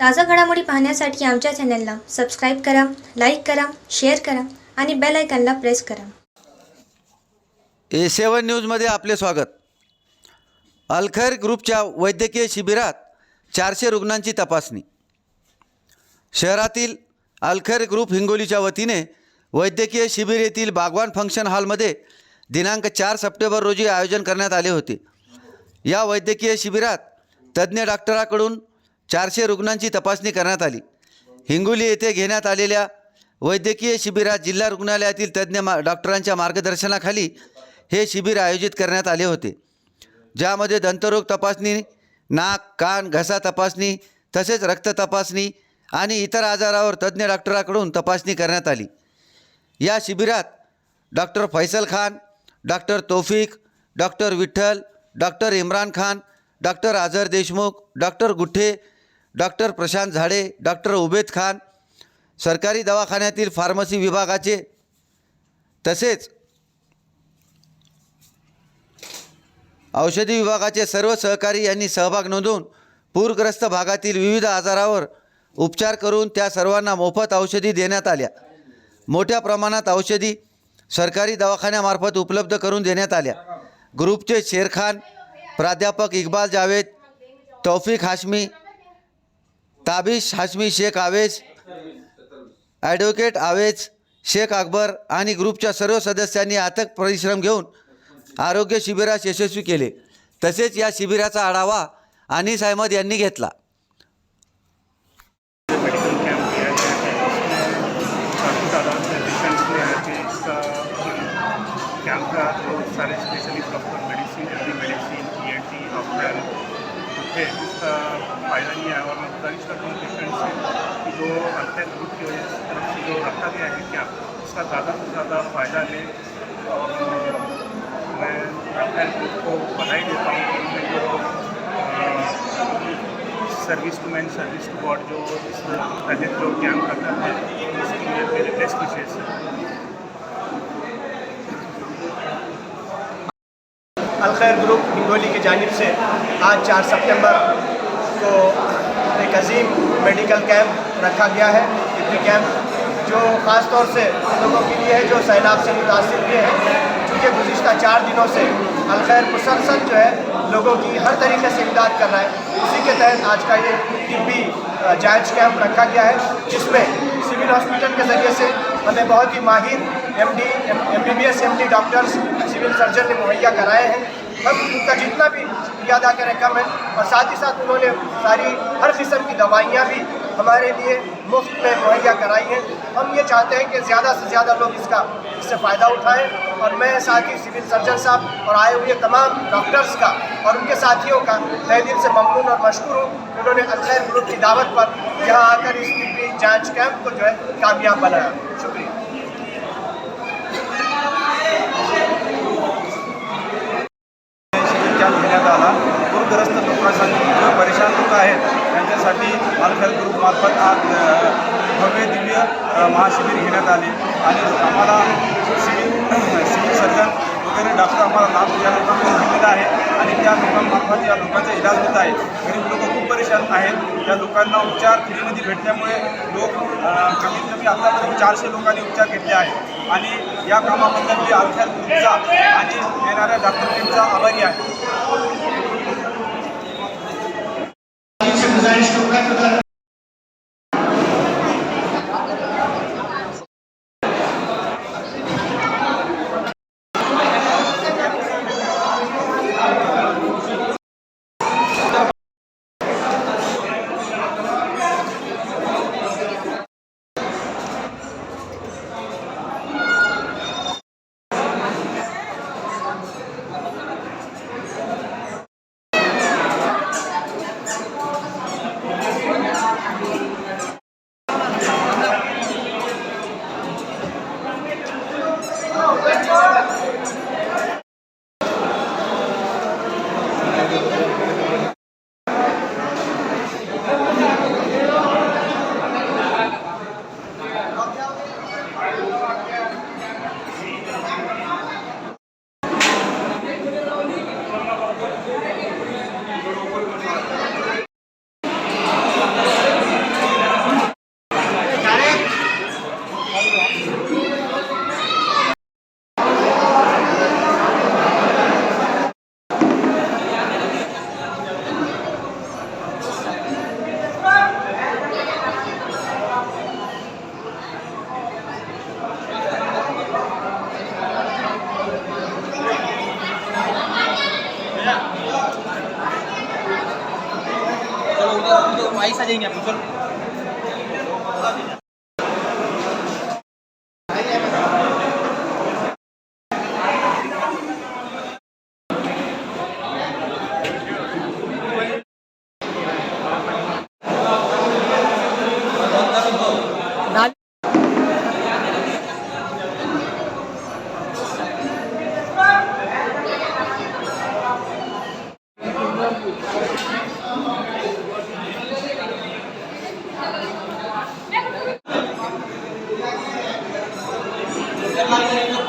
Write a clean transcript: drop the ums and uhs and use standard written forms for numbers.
ताज़ा घडामोडी पाहण्यासाठी आमच्या चॅनलला सबस्क्राईब करा, लाईक करा, शेअर करा आणि बेल आयकॉनला प्रेस करा. A7 न्यूजमध्ये आपले स्वागत. अलखैर ग्रुपच्या वैद्यकीय शिबिरात 400 रुग्णांची तपासणी. शहरातील अलखैर ग्रुप हिंगोलीच्या वतीने वैद्यकीय शिबिर येथील बागवान फंक्शन हॉलमध्ये दिनांक 4 सप्टेंबर रोजी आयोजन करण्यात आले होते. या वैद्यकीय शिबिरात तज्ज्ञ डॉक्टरांकडून 400 रुग्णांची तपासणी करण्यात आली. हिंगोली येथे घेण्यात आलेल्या वैद्यकीय शिबिरात जिल्हा रुग्णालयातील तज्ज्ञ डॉक्टरांच्या मार्गदर्शनाखाली हे शिबिर आयोजित करण्यात आले होते, ज्यामध्ये दंतरोग तपासणी, नाक, कान, घसा तपासणी तसेच रक्त तपासणी आणि इतर आजारावर तज्ज्ञ डॉक्टरांकडून तपासणी करण्यात आली. या शिबिरात doctor Faisal Khan, doctor Taufiq, doctor Vitthal, doctor Imran Khan, doctor Azhar Deshmukh, doctor Gute, doctor Prashant Zade, doctor Ubed Khan, सरकारी दवाखान्यातील फार्मसी विभागाचे तसेच औषधी विभागाचे सर्व सहकारी यांनी सहभाग नोंदवून पूरग्रस्त भागातील विविध आजारावर उपचार करून त्या सर्वांना मोफत औषधी देण्यात आल्या. मोठ्या प्रमाणात औषधी सरकारी दवाखान्यामार्फत उपलब्ध करून देण्यात आल्या. ग्रुपचे शेरखान, प्राध्यापक इक्बाल जावेद, तौफिक हाशमी, ताबिश हाशमी शेख आवेज, ॲडव्होकेट आवेज शेख अकबर आणि ग्रुपच्या सर्व सदस्यांनी अथक परिश्रम घेऊन आरोग्य शिबिरास यशस्वी केले. तसेच या शिबिराचा आढावा अनीस अहमद यांनी घेतला. मेडिकल कैंप किया गया है, इसमें काफ़ी तादाद में पेशेंट्स ने आके इसका कैंप का जो सारे specialist doctor medicine, every medicine, ENT, doctor थे, इसका फ़ायदा नहीं आया. और मैं गुजारिश करता हूँ पेशेंट से कि जो अलखैर ग्रुप की वजह से तरफ से जो रखा गया है कैंप, उसका ज़्यादा से ज़्यादा फ़ायदा लें. और मैं अलखैर ग्रुप को बधाई देता हूँ कि उन्होंने जो service to man service to God जो इस तहत जो कैंप करता है, इसके लिए मेरे बेस्ट विशेष है. अलखैर ग्रुप हिंगोली की जानिब से आज 4 सितंबर को एक अजीम मेडिकल कैंप रखा गया है. ये कैंप जो ख़ास तौर से लोगों के लिए है जो सैलाब से मुतासिर हुए हैं, क्योंकि गुज़िश्ता 4 दिनों से अलखैर मुसलसल जो है लोगों की हर तरीके से इमदाद कर रहा है. उसी के तहत आज का ये तिब्बी जांच कैंप रखा गया है, जिसमें सिविल हॉस्पिटल के ज़रिए से हमें बहुत ही माहिर MBBS MD doctors, civil surgeon ने मुहैया कराए हैं. हम उनका जितना भी अदा करें कम है. और साथ ही साथ उन्होंने सारी हर किस्म की दवाइयाँ भी हमारे लिए मुफ्त में मुहैया कराई हैं. हम ये चाहते हैं कि ज़्यादा से ज़्यादा लोग इससे फ़ायदा उठाएं. और मैं साथ ही सिविल सर्जन साहब और आए हुए तमाम डॉक्टर्स का और उनके साथियों का तहे दिल से ममनून और मशकूर हूँ. उन्होंने अलखैर ग्रुप की दावत पर यहाँ आकर इस तिब्बी जाँच कैंप को जो है कामयाब बनाया. शुक्रिया. कॅम्प घेण्यात आला. पूरग्रस्त लोकांसाठी जो परेशान लोक आहेत त्यांच्यासाठी अलखैर ग्रुपमार्फत आज भव्य दिव्य महाशिबिर घेण्यात आले. आणि आम्हाला सिव्हिल सर्जन वगैरे डॉक्टर आम्हाला लाभ या लोकांकडून घेतलेला आहे आणि त्या लोकांमार्फत या लोकांचा इलाज होत आहे. गरीब लोक खूप परेशान आहेत. या लोकांना उपचार फ्रीमध्ये भेटल्यामुळे लोक कमीत कमी आतापर्यंत 400 लोकांनी उपचार घेतले आहेत. आणि या कामाबद्दल मी अलखैर ग्रुपचा आणि येणाऱ्या डॉक्टर टीमचा आभारी आहे. आइसा जाएंगे आप चलो। Gracias.